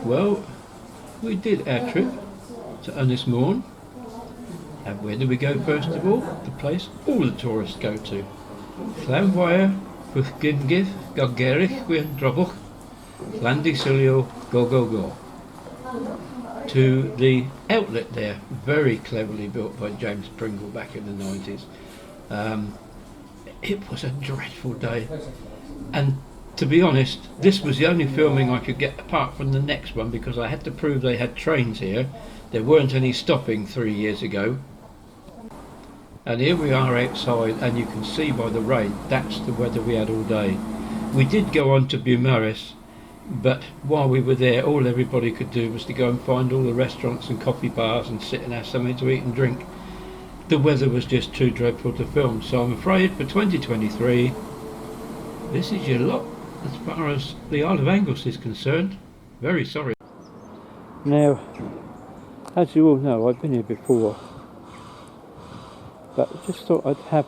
Well, we did our trip to Ynys Mon, and where did we go first of all? The place all the tourists go to. Conway, with Gingith, Goggerich, Gwyn Drobuch, Landy Silio, go go go. To the outlet there, very cleverly built by James Pringle back in the 90s. It was a dreadful day, and to be honest, this was the only filming I could get apart from the next one because I had to prove they had trains here. There weren't any stopping 3 years ago. And here we are outside, and you can see by the rain that's the weather we had all day. We did go on to Beaumaris, but while we were there all everybody could do was to go and find all the restaurants and coffee bars and sit and have something to eat and drink. The weather was just too dreadful to film, so I'm afraid for 2023 this is your lot as far as the Isle of Anglesey is concerned. Very sorry. Now, as you all know, I've been here before, but I just thought I'd have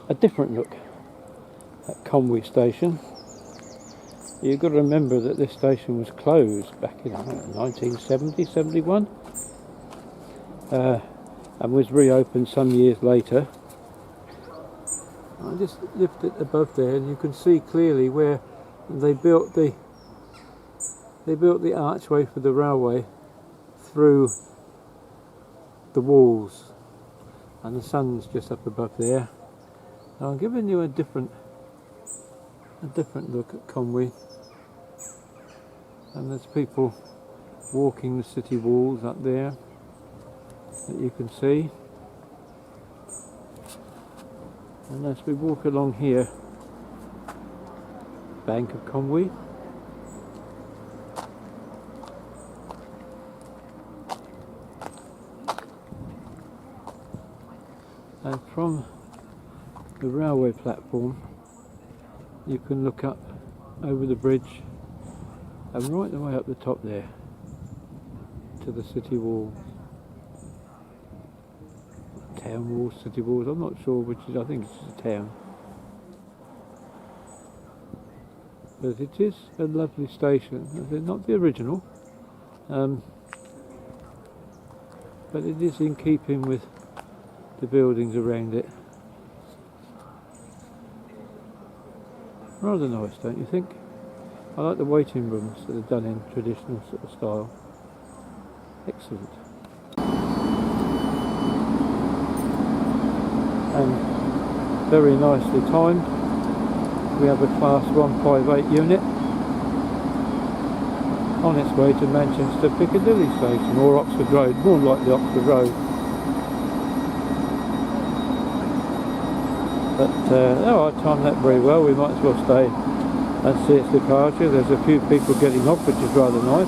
a different look at Conwy station. You've got to remember that this station was closed back in 1970, 71 and was reopened some years later. I just lift it above there and you can see clearly where they built the archway for the railway through the walls, and the sun's just up above there. Now I'm giving you a different look at Conwy, and there's people walking the city walls up there that you can see. And as we walk along here, bank of Conwy, and from the railway platform you can look up over the bridge and right the way up the top there to the city walls. Town walls, city walls, I'm not sure which is, I think it's a town. But it is a lovely station. It's not the original, but it is in keeping with the buildings around it. Rather nice, don't you think? I like the waiting rooms that are done in traditional sort of style. Excellent. And very nicely timed. We have a class 158 unit on its way to Manchester Piccadilly station, or Oxford Road, more like the Oxford Road. But I timed that very well. We might as well stay and see its departure. There's a few people getting off, which is rather nice.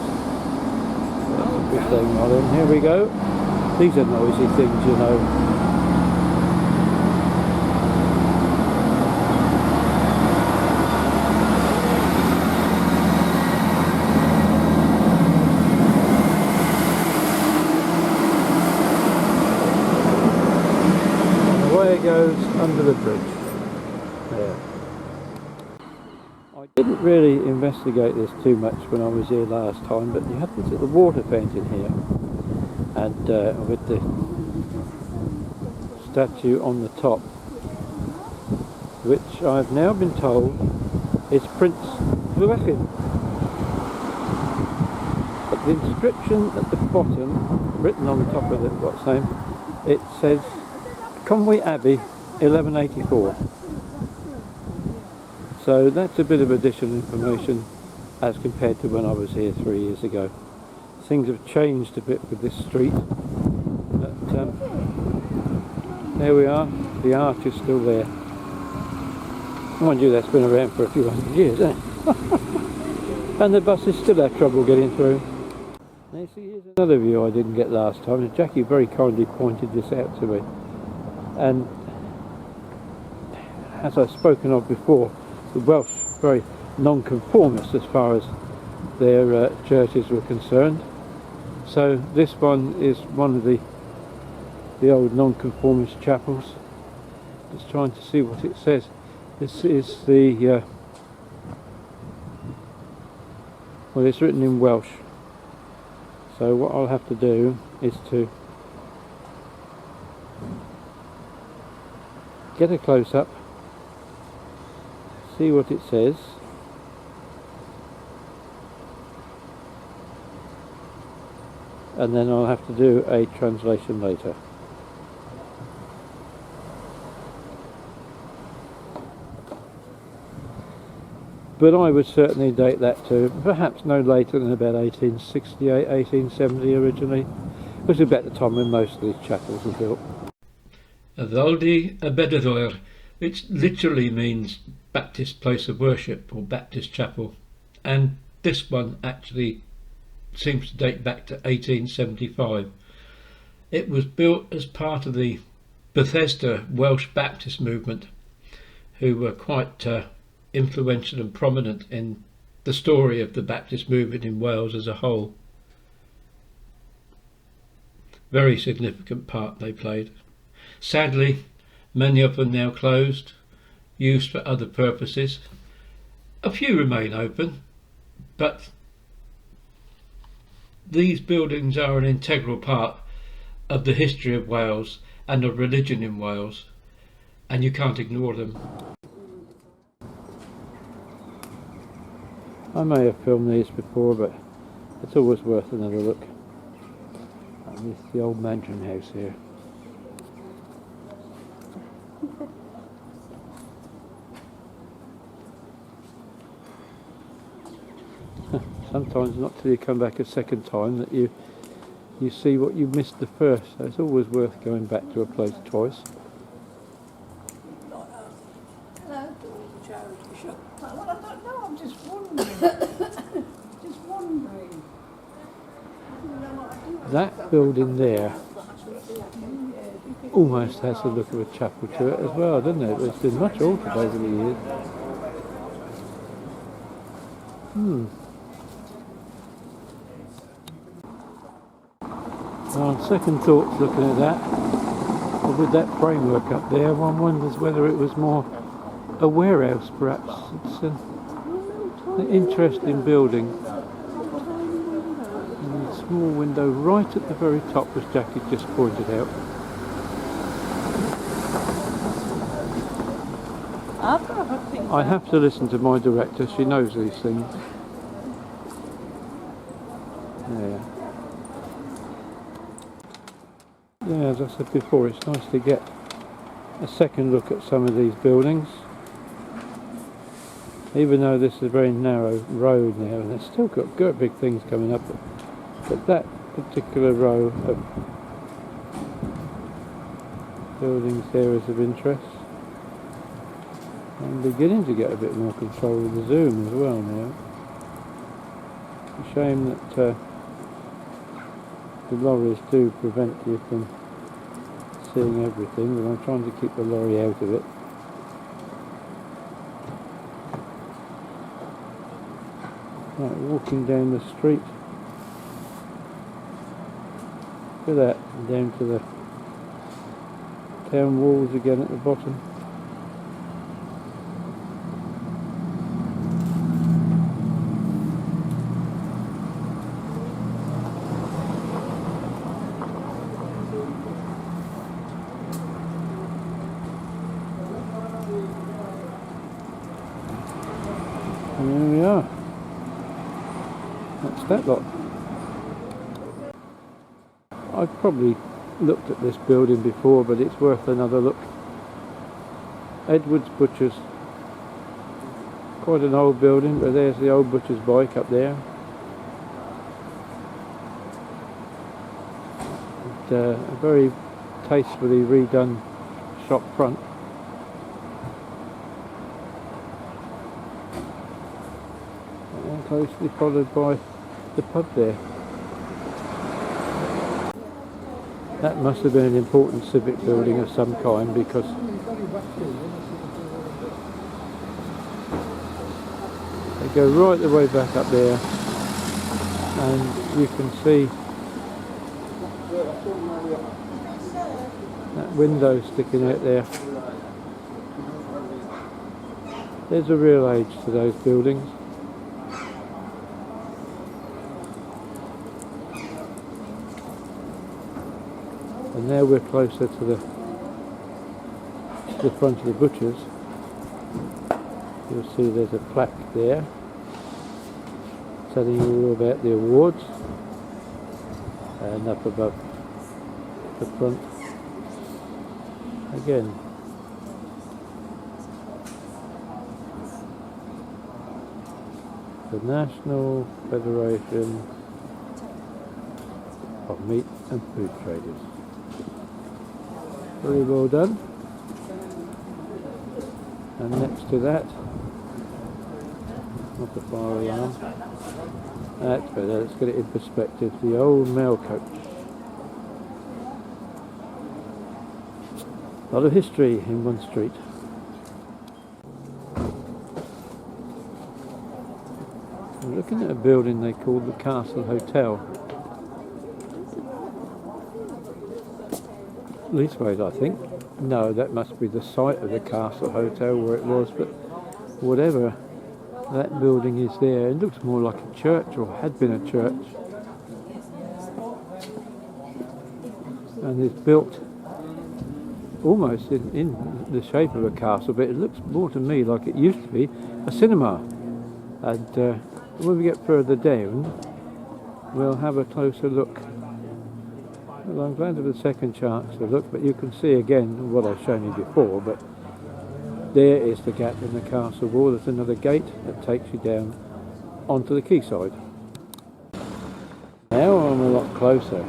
That's a good thing. Well then, here we go. These are noisy things, you know. Goes under the bridge there. I didn't really investigate this too much when I was here last time, but you have this little water fountain here, and with the statue on the top, which I've now been told is Prince Llewellyn. But the inscription at the bottom, written on the top of it, what's name, it says Conway Abbey 1184. So that's a bit of additional information as compared to when I was here 3 years ago. Things have changed a bit with this street, but there we are. The arch is still there. Mind you, that's been around for a few hundred years, eh? And the buses still have trouble getting through. Now see, here's another view I didn't get last time, and Jackie very kindly pointed this out to me. And as I've spoken of before, the Welsh were very non-conformist as far as their churches were concerned. So this one is one of the old non-conformist chapels. Just trying to see what it says. This is the well, it's written in Welsh. So what I'll have to do is to get a close-up, see what it says, and then I'll have to do a translation later. But I would certainly date that to perhaps no later than about 1868, 1870 originally, which is about the time when most of these chapels were built. Avaldi Abedadoir, which literally means Baptist place of worship or Baptist chapel, and this one actually seems to date back to 1875. It was built as part of the Bethesda Welsh Baptist movement, who were quite influential and prominent in the story of the Baptist movement in Wales as a whole. Very significant part they played. Sadly, many of them now closed, used for other purposes. A few remain open, but these buildings are an integral part of the history of Wales and of religion in Wales, and you can't ignore them. I may have filmed these before, but it's always worth another look. And this is the old mansion house here. Sometimes not till you come back a second time that you see what you missed the first, so it's always worth going back to a place twice. Hello, charity shop. Well, I don't know, I'm just wondering. Just wondering. That building there almost has the look of a chapel to it as well, doesn't it? It's been much altered over the years. On second thoughts looking at that, with that framework up there, one wonders whether it was more a warehouse perhaps. It's an interesting building. And a small window right at the very top, as Jackie just pointed out. I have to listen to my director, she knows these things. Yeah, as I said before, it's nice to get a second look at some of these buildings. Even though this is a very narrow road now, and it's still got great big things coming up, but that particular row of buildings there is of interest. I'm beginning to get a bit more control of the zoom as well now. It's a shame that the lorries do prevent you from seeing everything, but I'm trying to keep the lorry out of it. Right, walking down the street. Look at that, down to the town walls again at the bottom. And there we are. That's that lot. I've probably looked at this building before, but it's worth another look. Edward's Butchers. Quite an old building, but there's the old butcher's bike up there. And, a very tastefully redone shop front. And closely followed by the pub there. That must have been an important civic building of some kind, because they go right the way back up there, and you can see that window sticking out there. There's a real age to those buildings. And now we're closer to the front of the butcher's. You'll see there's a plaque there telling you all about the awards, and up above the front again the National Federation of Meat and Food Traders. Very well done. And next to that, not the fire alarm, that's better, let's get it in perspective, the old mail coach. A lot of history in one street. We're looking at a building they call the Castle Hotel. Leastways, I think. No, that must be the site of the Castle Hotel where it was, but whatever, that building is there. It looks more like a church, or had been a church. And it's built almost in the shape of a castle, but it looks more to me like it used to be a cinema. And when we get further down, we'll have a closer look. Well, I'm glad of the second chance to look, but you can see again what I've shown you before, but there is the gap in the castle wall. There's another gate that takes you down onto the quayside. Now I'm a lot closer.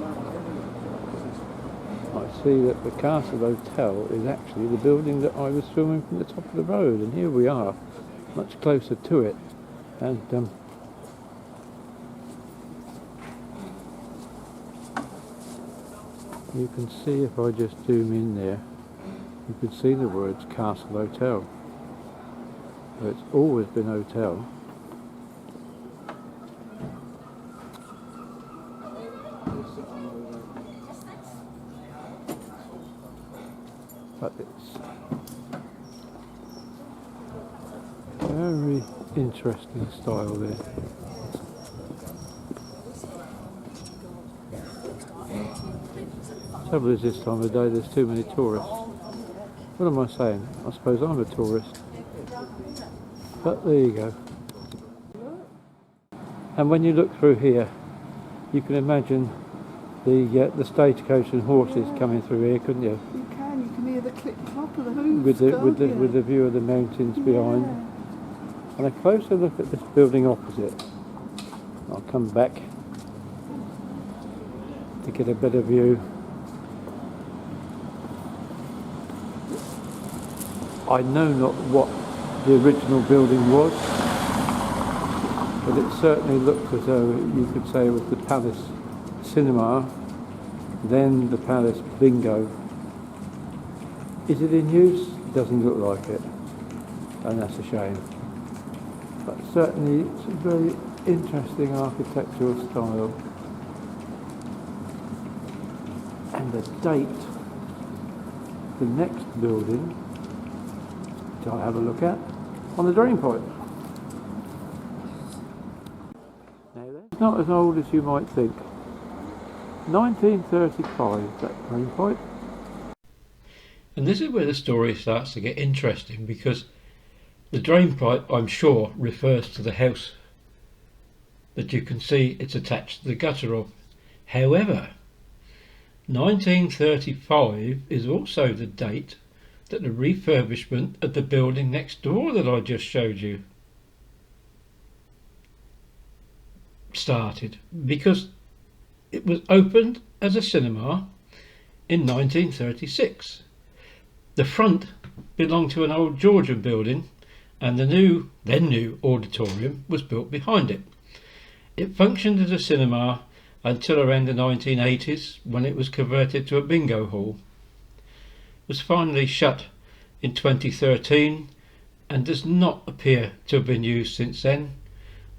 I see that the Castle Hotel is actually the building that I was filming from the top of the road, and here we are, much closer to it. And you can see, if I just zoom in there, you can see the words Castle Hotel. So it's always been hotel. But it's very interesting style there. Trouble is, this time of day there's too many tourists. What am I saying? I suppose I'm a tourist. But there you go. And when you look through here, you can imagine the stagecoach and horses coming through here, couldn't you? You can hear the clip-clop of the hooves. With the view of the mountains behind. And a closer look at this building opposite. I'll come back to get a better view. I know not what the original building was, but it certainly looked as though you could say it was the Palace Cinema, then the Palace Bingo. Is it in use? It doesn't look like it, and that's a shame. But certainly it's a very interesting architectural style. And the date, the next building, which I'll have a look at, on the drain pipe. Now that's not as old as you might think. 1935, that drain pipe. And this is where the story starts to get interesting, because the drain pipe, I'm sure, refers to the house that you can see it's attached to the gutter of. However, 1935 is also the date that the refurbishment of the building next door that I just showed you started, because it was opened as a cinema in 1936. The front belonged to an old Georgian building, and the then new auditorium was built behind it. It functioned as a cinema until around the 1980s, when it was converted to a bingo hall. It was finally shut in 2013 and does not appear to have been used since then.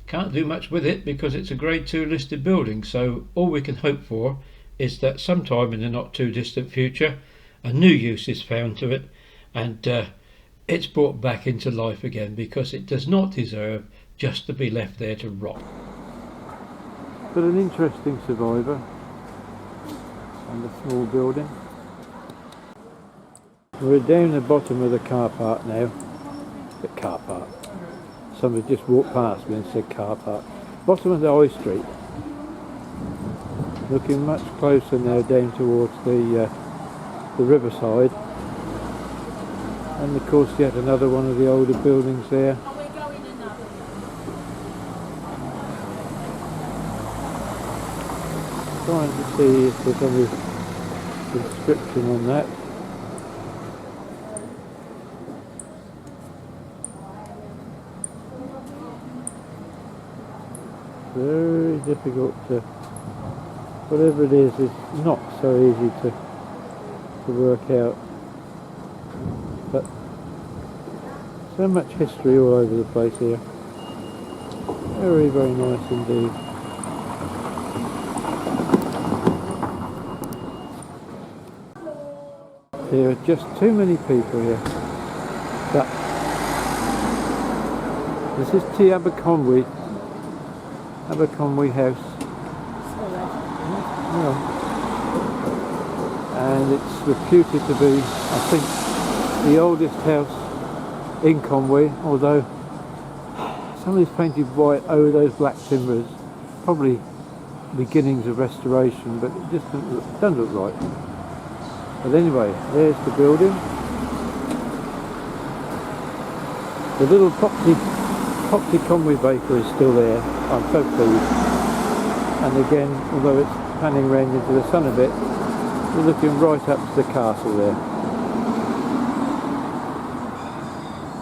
Can't do much with it because it's a Grade 2 listed building, so all we can hope for is that sometime in the not too distant future a new use is found to it, and it's brought back into life again, because it does not deserve just to be left there to rot. But an interesting survivor, and the small building. We're down the bottom of the car park now. The car park. Somebody just walked past me and said car park. Bottom of the High Street. Looking much closer now down towards the Riverside. And of course yet another one of the older buildings there. Are we going another? Trying to see if there's any inscription on that. Very difficult to, whatever it is not so easy to work out. But so much history all over the place here. Very, very nice indeed. There are just too many people here. But this is T. Aberconwy House. Yeah. And it's reputed to be, I think, the oldest house in Conway, although some of these painted white, oh those black timbers, probably beginnings of restoration, but it just doesn't look right. But anyway, there's the building. The little Popsy Conway bakery is still there. I'm so pleased. And again, although it's panning round into the sun a bit, we're looking right up to the castle there.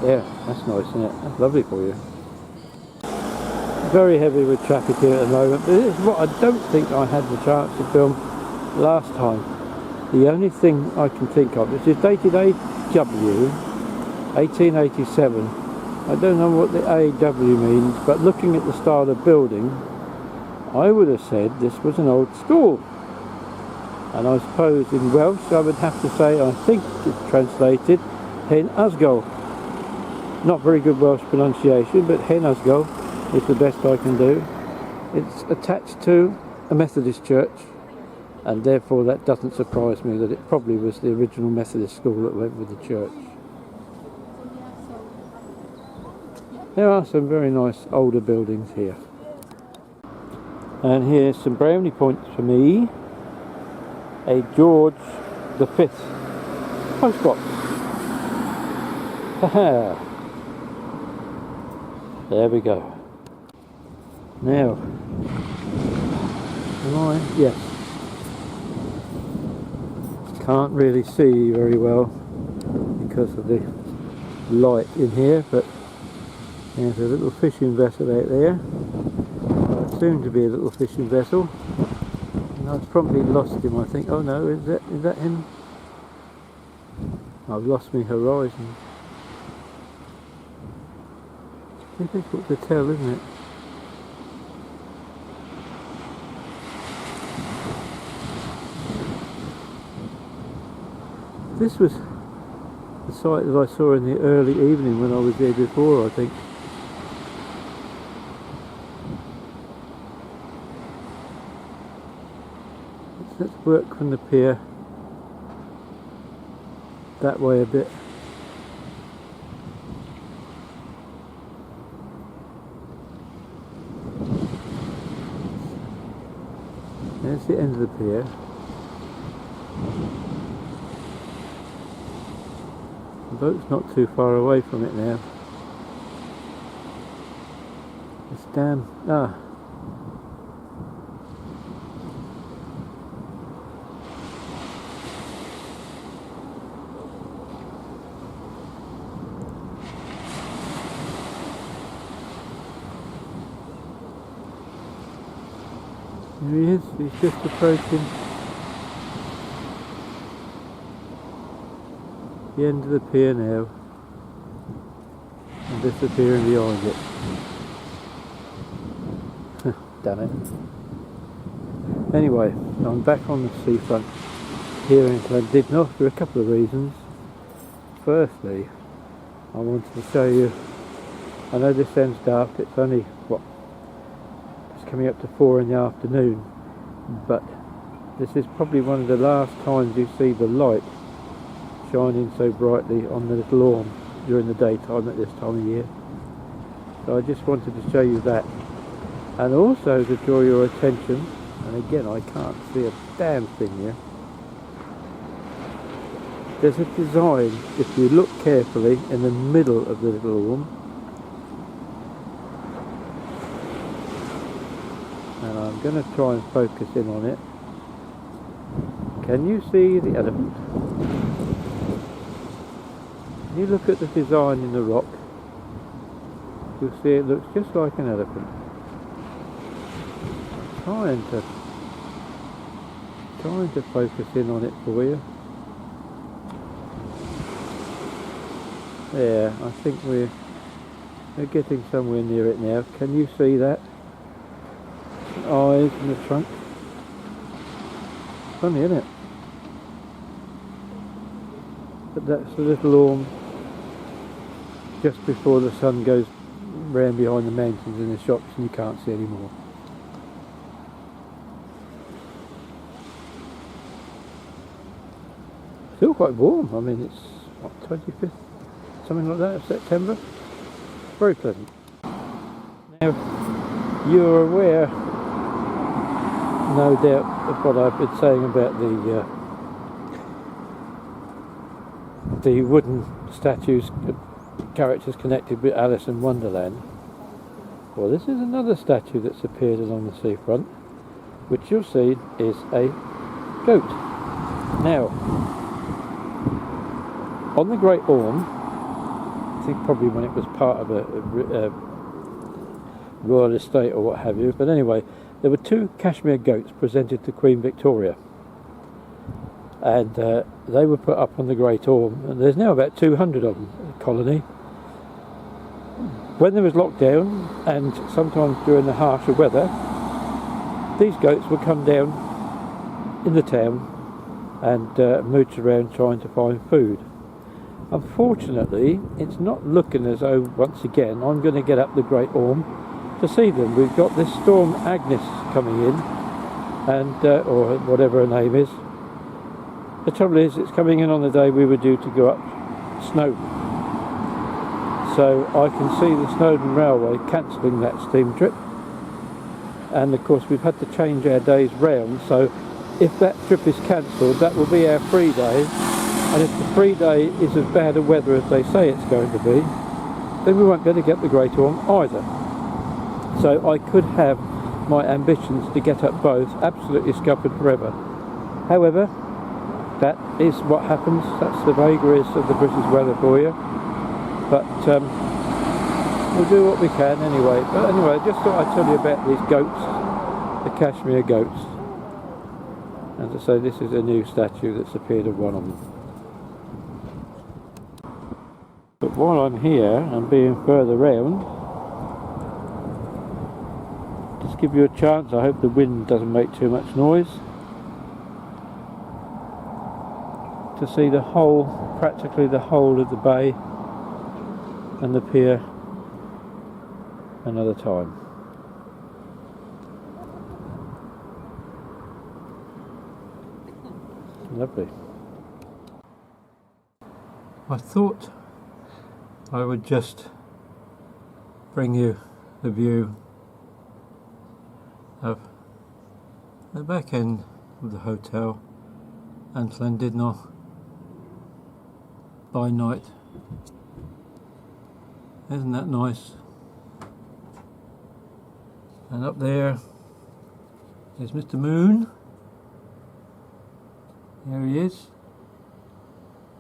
Yeah, that's nice, isn't it? That's lovely for you. Very heavy with traffic here at the moment, but this is what I don't think I had the chance to film last time. The only thing I can think of, this is dated AW 1887. I don't know what the AW means, but looking at the style of building, I would have said this was an old school. And I suppose in Welsh I would have to say, I think it's translated Hen Ysgol. Not very good Welsh pronunciation, but Hen Ysgol is the best I can do. It's attached to a Methodist church, and therefore that doesn't surprise me that it probably was the original Methodist school that went with the church. There are some very nice older buildings here. And here's some brownie points for me. A George V postbox. Haha. There we go. Now, am I? Yes. Can't really see very well because of the light in here, but there's a little fishing vessel out there. Soon to be a little fishing vessel. And I've probably lost him, I think. Oh no, is that him? I've lost my horizon. Difficult to tell, isn't it? This was the site that I saw in the early evening when I was there before, I think. Let's work from the pier that way a bit. There's the end of the pier. The boat's not too far away from it now. This damn... There he is, he's just approaching the end of the pier now and disappearing behind it. Damn it. Anyway, I'm back on the seafront here in Llandudno for a couple of reasons. Firstly, I wanted to show you, I know this sounds daft, it's only, what, coming up to 4 in the afternoon, but This is probably one of the last times you see the light shining so brightly on the little orme during the daytime at this time of year. So I just wanted to show you that, and also to draw your attention, and again I can't see a damn thing here. There's a design, if you look carefully, in the middle of the little orme, and I'm going to try and focus in on it. Can you see the elephant? When you look at the design in the rock, you'll see it looks just like an elephant. Trying to focus in on it for you. There, I think we're getting somewhere near it now. Can you see that? Eyes in the trunk. Funny, isn't it? But that's the little orme just before the sun goes round behind the mountains and the shops and you can't see any more. Still quite warm. I mean, it's what, 25th, something like that, of September. Very pleasant. Now, you're aware, no doubt, of what I've been saying about the wooden statues, characters connected with Alice in Wonderland. Well, this is another statue that's appeared along the seafront, which you'll see is a goat. Now, on the Great Orme, I think probably when it was part of a royal estate or what have you, but anyway, there were 2 cashmere goats presented to Queen Victoria, and they were put up on the Great Orme, and there's now about 200 of them in the colony. When there was lockdown, and sometimes during the harsher weather, these goats would come down in the town and mooch around trying to find food. Unfortunately, it's not looking as though, once again, I'm going to get up the Great Orme to see them. We've got this storm Agnes coming in, and or whatever her name is. The trouble is, it's coming in on the day we were due to go up Snowdon. So I can see the Snowdon Railway cancelling that steam trip. And of course we've had to change our days round, so if that trip is cancelled, that will be our free day. And if the free day is as bad a weather as they say it's going to be, then we won't be able to get the Great Orme either. So I could have my ambitions to get up both absolutely scuppered forever. However, that is what happens. That's the vagaries of the British weather for you. But we'll do what we can anyway. But anyway, I just thought I'd tell you about these goats, the cashmere goats. As I say, this is a new statue that's appeared of one of them. But while I'm here and being further round, just give you a chance. I hope the wind doesn't make too much noise, to see the whole, practically the whole of the bay and the pier another time. Lovely. I thought I would just bring you the view of the back end of the hotel and Llandudno by night. Isn't that nice? And up there is Mr. Moon. There he is.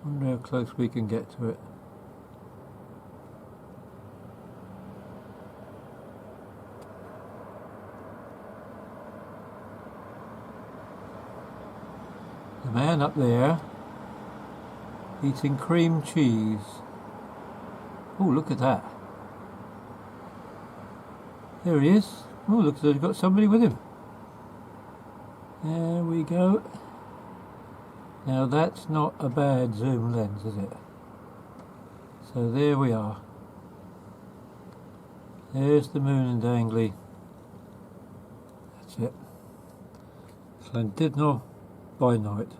Wonder how close we can get to it. The man up there eating cream cheese. Oh, look at that. There he is. Oh, look as though he's got somebody with him. There we go. Now that's not a bad zoom lens, is it? So there we are. There's the moon and Anglesey. That's it. Llandudno by night.